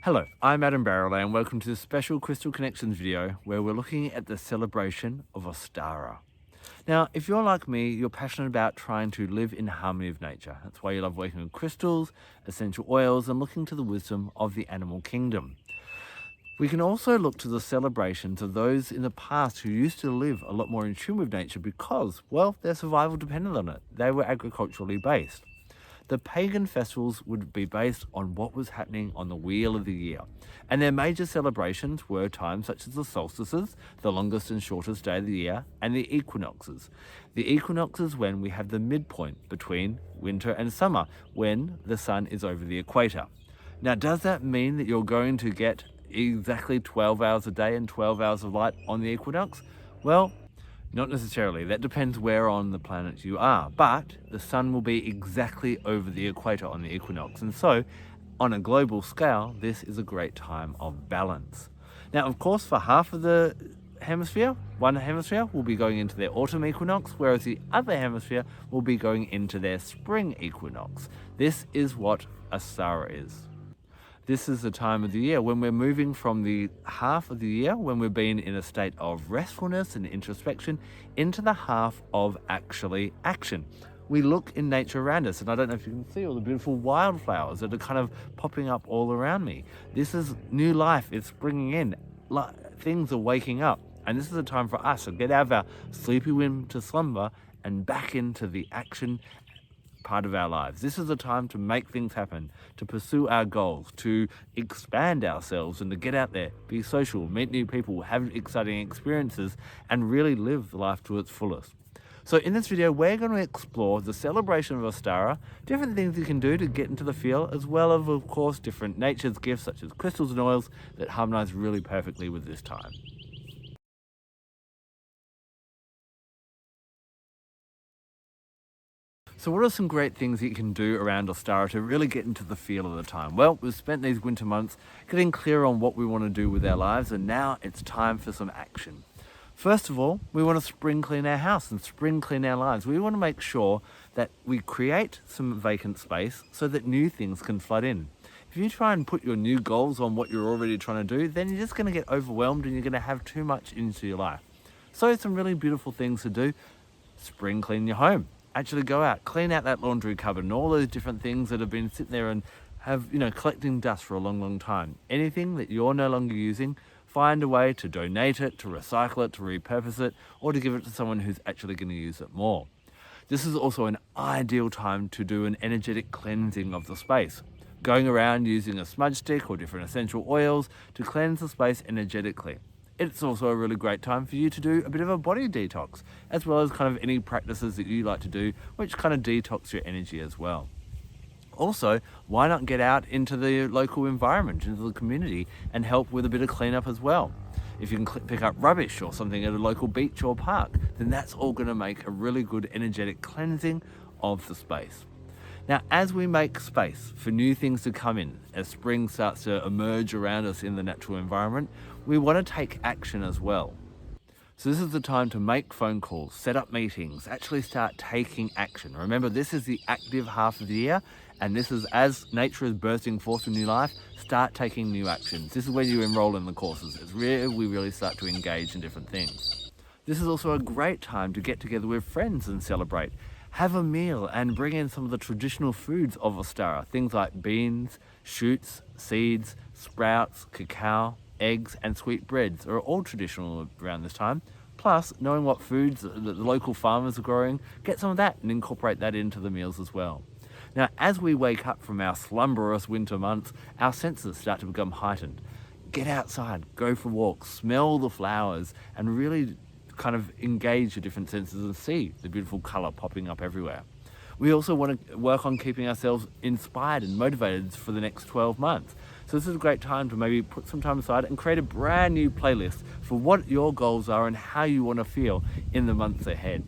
Hello, I'm Adam Barralet and welcome to this special Crystal Connections video where we're looking at the celebration of Ostara. Now, if you're like me, you're passionate about trying to live in harmony with nature. That's why you love working with crystals, essential oils, and looking to the wisdom of the animal kingdom. We can also look to the celebrations of those in the past who used to live a lot more in tune with nature because, well, their survival depended on it. They were agriculturally based. The pagan festivals would be based on what was happening on the wheel of the year. And their major celebrations were times such as the solstices, the longest and shortest day of the year, and the equinoxes. The equinox is when we have the midpoint between winter and summer, when the sun is over the equator. Now, does that mean that you're going to get exactly 12 hours a day and 12 hours of light on the equinox? Well, not necessarily. That depends where on the planet you are. But the sun will be exactly over the equator on the equinox. And so, on a global scale, this is a great time of balance. Now, of course, for half of the hemisphere, one hemisphere will be going into their autumn equinox, whereas the other hemisphere will be going into their spring equinox. This is what Ostara is. This is the time of the year when we're moving from the half of the year when we've been in a state of restfulness and introspection into the half of actually action. We look in nature around us, and I don't know if you can see all the beautiful wildflowers that are kind of popping up all around me. This is new life. It's bringing in. Things are waking up. And this is a time for us to get out of our sleepy winter slumber and back into the action part of our lives. This is a time to make things happen, to pursue our goals, to expand ourselves and to get out there, be social, meet new people, have exciting experiences, and really live life to its fullest. So in this video, we're going to explore the celebration of Ostara, different things you can do to get into the feel, as well as, of course, different nature's gifts such as crystals and oils that harmonize really perfectly with this time. So what are some great things that you can do around Ostara to really get into the feel of the time? Well, we've spent these winter months getting clear on what we want to do with our lives, and now it's time for some action. First of all, we want to spring clean our house and spring clean our lives. We want to make sure that we create some vacant space so that new things can flood in. If you try and put your new goals on what you're already trying to do, then you're just going to get overwhelmed and you're going to have too much into your life. So some really beautiful things to do. Spring clean your home. Actually go out, clean out that laundry cupboard and all those different things that have been sitting there and have, collecting dust for a long, long time. Anything that you're no longer using, find a way to donate it, to recycle it, to repurpose it, or to give it to someone who's actually going to use it more. This is also an ideal time to do an energetic cleansing of the space. Going around using a smudge stick or different essential oils to cleanse the space energetically. It's also a really great time for you to do a bit of a body detox, as well as kind of any practices that you like to do, which kind of detox your energy as well. Also, why not get out into the local environment, into the community, and help with a bit of cleanup as well? If you can pick up rubbish or something at a local beach or park, then that's all going to make a really good energetic cleansing of the space. Now, as we make space for new things to come in, as spring starts to emerge around us in the natural environment, we want to take action as well. So this is the time to make phone calls, set up meetings, actually start taking action. Remember, this is the active half of the year, and this is as nature is bursting forth with new life, start taking new actions. This is when you enroll in the courses. It's where we really start to engage in different things. This is also a great time to get together with friends and celebrate. Have a meal and bring in some of the traditional foods of Ostara, things like beans, shoots, seeds, sprouts, cacao, eggs, and sweet breads are all traditional around this time. Plus, knowing what foods the local farmers are growing, get some of that and incorporate that into the meals as well. Now, as we wake up from our slumberous winter months, our senses start to become heightened. Get outside, go for walks, smell the flowers, and really kind of engage your different senses and see the beautiful colour popping up everywhere. We also want to work on keeping ourselves inspired and motivated for the next 12 months. So this is a great time to maybe put some time aside and create a brand new playlist for what your goals are and how you want to feel in the months ahead.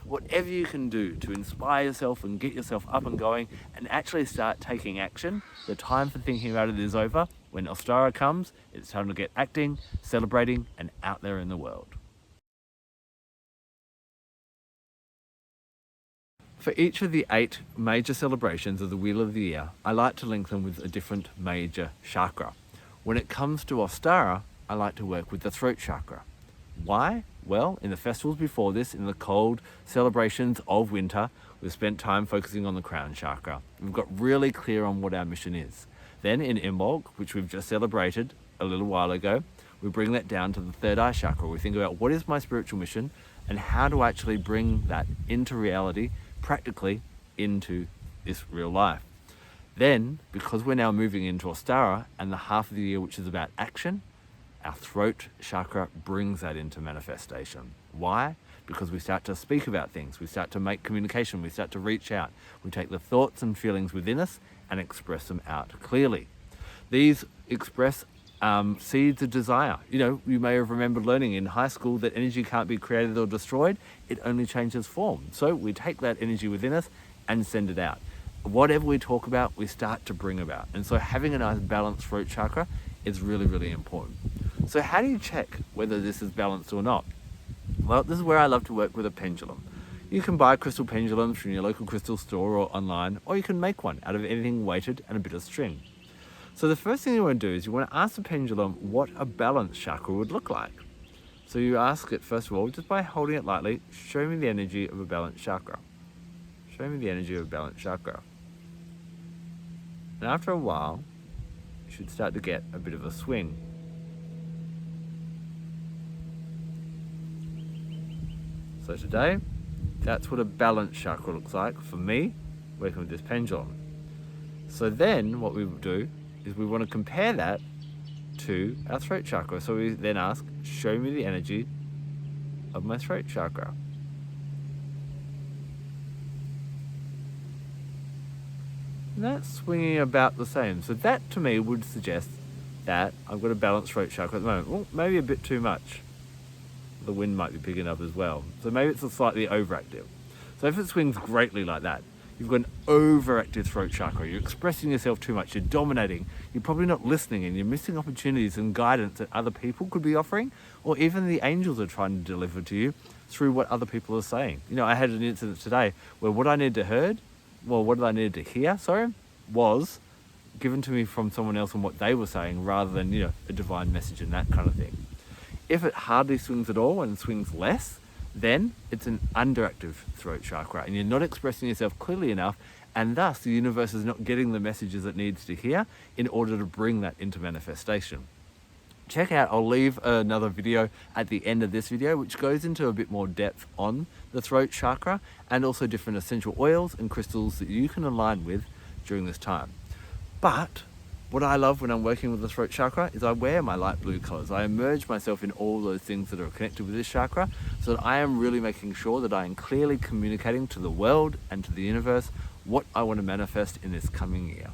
Whatever you can do to inspire yourself and get yourself up and going and actually start taking action, the time for thinking about it is over. When Ostara comes, it's time to get acting, celebrating, and out there in the world. For each of the 8 major celebrations of the Wheel of the Year, I like to link them with a different major chakra. When it comes to Ostara, I like to work with the throat chakra. Why? Well, in the festivals before this, in the cold celebrations of winter, we've spent time focusing on the crown chakra. We've got really clear on what our mission is. Then in Imbolc, which we've just celebrated a little while ago, we bring that down to the third eye chakra. We think about what is my spiritual mission and how to actually bring that into reality, practically into this real life. Then, because we're now moving into Ostara and the half of the year which is about action, our throat chakra brings that into manifestation. Why? Because we start to speak about things, we start to make communication, we start to reach out. We take the thoughts and feelings within us and express them out clearly. These express seeds of desire. You may have remembered learning in high school that energy can't be created or destroyed, it only changes form. So we take that energy within us and send it out. Whatever we talk about, we start to bring about. And so having a nice balanced throat chakra is really, really important. So how do you check whether this is balanced or not? Well, this is where I love to work with a pendulum. You can buy crystal pendulums from your local crystal store or online, or you can make one out of anything weighted and a bit of string. So the first thing you want to do is you want to ask the pendulum what a balanced chakra would look like. So you ask it, first of all, just by holding it lightly, show me the energy of a balanced chakra. Show me the energy of a balanced chakra. And after a while, you should start to get a bit of a swing. So today, that's what a balanced chakra looks like for me, working with this pendulum. So then what we will do is we want to compare that to our throat chakra. So we then ask, show me the energy of my throat chakra. And that's swinging about the same. So that to me would suggest that I've got a balanced throat chakra at the moment. Well, maybe a bit too much. The wind might be picking up as well. So maybe it's a slightly overactive. So if it swings greatly like that, you've got an overactive throat chakra. You're expressing yourself too much. You're dominating. You're probably not listening, and you're missing opportunities and guidance that other people could be offering, or even the angels are trying to deliver to you through what other people are saying. I had an incident today where what I needed to hear, was given to me from someone else and what they were saying rather than, a divine message and that kind of thing. If it hardly swings at all and swings less, then it's an underactive throat chakra and you're not expressing yourself clearly enough, and thus the universe is not getting the messages it needs to hear in order to bring that into manifestation. Check out, I'll leave another video at the end of this video which goes into a bit more depth on the throat chakra and also different essential oils and crystals that you can align with during this time. But what I love when I'm working with the throat chakra is I wear my light blue colors. I immerse myself in all those things that are connected with this chakra so that I am really making sure that I am clearly communicating to the world and to the universe what I want to manifest in this coming year.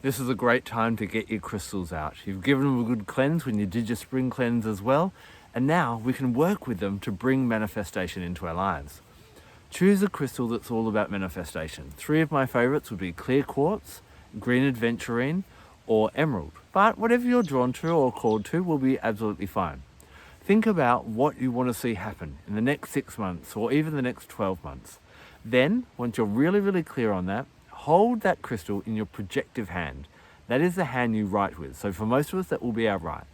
This is a great time to get your crystals out. You've given them a good cleanse when you did your spring cleanse as well, and now we can work with them to bring manifestation into our lives. Choose a crystal that's all about manifestation. 3 of my favorites would be clear quartz, green aventurine, or emerald. But whatever you're drawn to or called to will be absolutely fine. Think about what you want to see happen in the next 6 months or even the next 12 months. Then, once you're really, really clear on that, hold that crystal in your projective hand. That is the hand you write with. So for most of us, that will be our right.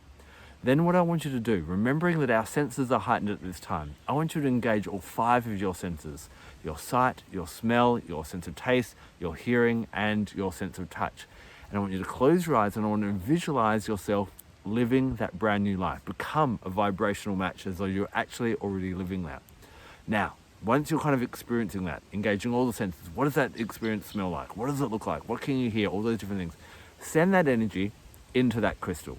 Then what I want you to do, remembering that our senses are heightened at this time, I want you to engage all 5 of your senses. Your sight, your smell, your sense of taste, your hearing, and your sense of touch. And I want you to close your eyes and I want to visualize yourself living that brand new life. Become a vibrational match as though you're actually already living that. Now, once you're kind of experiencing that, engaging all the senses, what does that experience smell like? What does it look like? What can you hear? All those different things. Send that energy into that crystal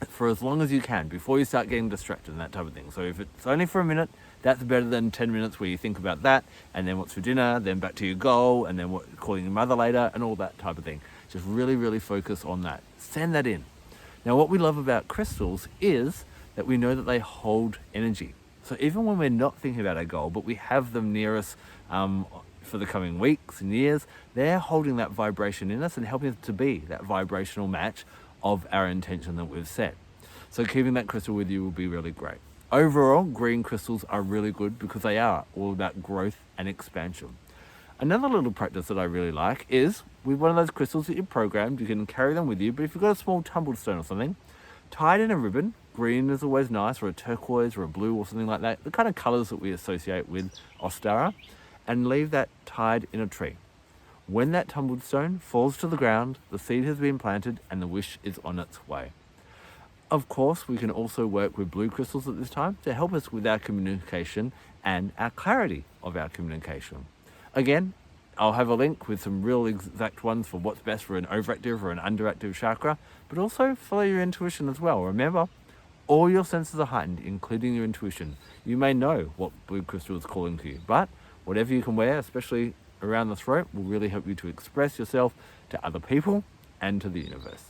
for as long as you can before you start getting distracted and that type of thing. So if it's only for a minute, that's better than 10 minutes where you think about that and then what's for dinner, then back to your goal, and then calling your mother later and all that type of thing. Just really, really focus on that. Send that in. Now, what we love about crystals is that we know that they hold energy. So even when we're not thinking about our goal, but we have them near us for the coming weeks and years, they're holding that vibration in us and helping us to be that vibrational match of our intention that we've set. So keeping that crystal with you will be really great. Overall, green crystals are really good because they are all about growth and expansion. Another little practice that I really like is with one of those crystals that you've programmed, you can carry them with you, but if you've got a small tumbled stone or something, tie it in a ribbon. Green is always nice, or a turquoise or a blue or something like that, the kind of colors that we associate with Ostara, and leave that tied in a tree. When that tumbled stone falls to the ground, the seed has been planted and the wish is on its way. Of course, we can also work with blue crystals at this time to help us with our communication and our clarity of our communication. Again, I'll have a link with some real exact ones for what's best for an overactive or an underactive chakra, but also follow your intuition as well. Remember, all your senses are heightened, including your intuition. You may know what blue crystal is calling to you, but whatever you can wear, especially around the throat, will really help you to express yourself to other people and to the universe.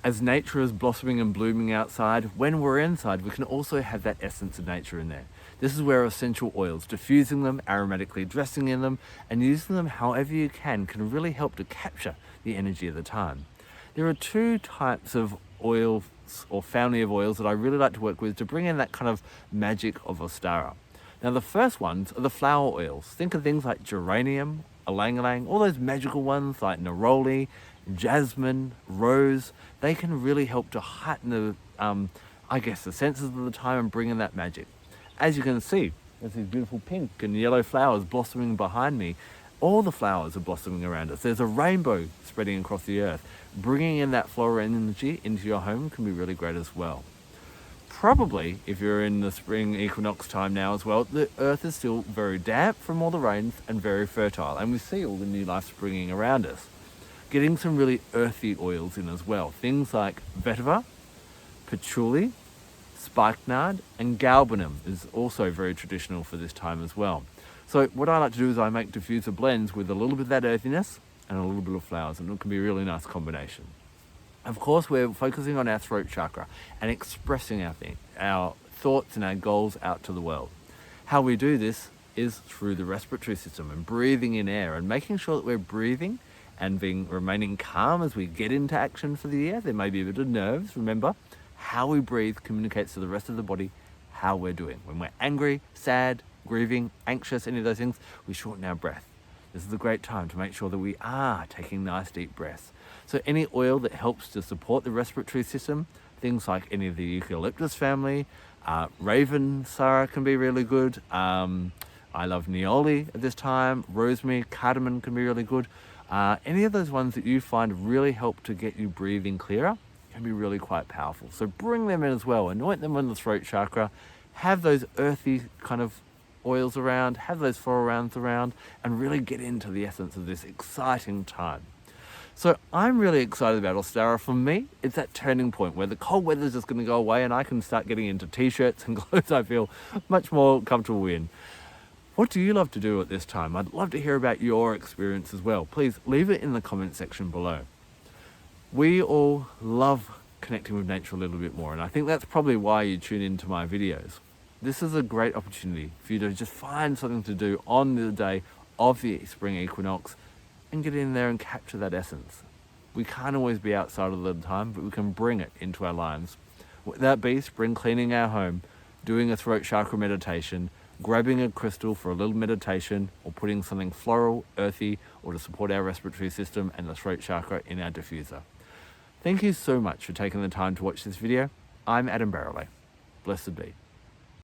As nature is blossoming and blooming outside, when we're inside, we can also have that essence of nature in there. This is where essential oils, diffusing them, aromatically dressing in them, and using them however you can really help to capture the energy of the time. There are two types of oils or family of oils that I really like to work with to bring in that kind of magic of Ostara. Now the first ones are the flower oils. Think of things like geranium, ylang-ylang, all those magical ones like neroli, jasmine, rose. They can really help to heighten the, the senses of the time and bring in that magic. As you can see, there's these beautiful pink and yellow flowers blossoming behind me. All the flowers are blossoming around us. There's a rainbow spreading across the earth. Bringing in that floral energy into your home can be really great as well. Probably, if you're in the spring equinox time now as well, the earth is still very damp from all the rains and very fertile, and we see all the new life springing around us. Getting some really earthy oils in as well. Things like vetiver, patchouli, spikenard, and galbanum is also very traditional for this time as well. So what I like to do is I make diffuser blends with a little bit of that earthiness and a little bit of flowers, and it can be a really nice combination. Of course, we're focusing on our throat chakra and expressing our thoughts and our goals out to the world. How we do this is through the respiratory system and breathing in air and making sure that we're breathing and remaining calm as we get into action for the year. There may be a bit of nerves. Remember, how we breathe communicates to the rest of the body how we're doing. When we're angry, sad, grieving, anxious, any of those things, we shorten our breath. This is a great time to make sure that we are taking nice deep breaths. So any oil that helps to support the respiratory system, things like any of the eucalyptus family, raven sara can be really good. I love neoli at this time. Rosemary, cardamom can be really good. Any of those ones that you find really help to get you breathing clearer can be really quite powerful. So bring them in as well. Anoint them on the throat chakra. Have those earthy kind of oils around, have those floral rounds around, and really get into the essence of this exciting time. So I'm really excited about Ostara. For me, it's that turning point where the cold weather is just going to go away and I can start getting into t-shirts and clothes I feel much more comfortable in. What do you love to do at this time? I'd love to hear about your experience as well. Please leave it in the comment section below. We all love connecting with nature a little bit more, and I think that's probably why you tune into my videos. This is a great opportunity for you to just find something to do on the day of the spring equinox and get in there and capture that essence. We can't always be outside all the time, but we can bring it into our lives. Whether that be spring cleaning our home, doing a throat chakra meditation, grabbing a crystal for a little meditation, or putting something floral, earthy, or to support our respiratory system and the throat chakra in our diffuser. Thank you so much for taking the time to watch this video. I'm Barralet. Blessed be.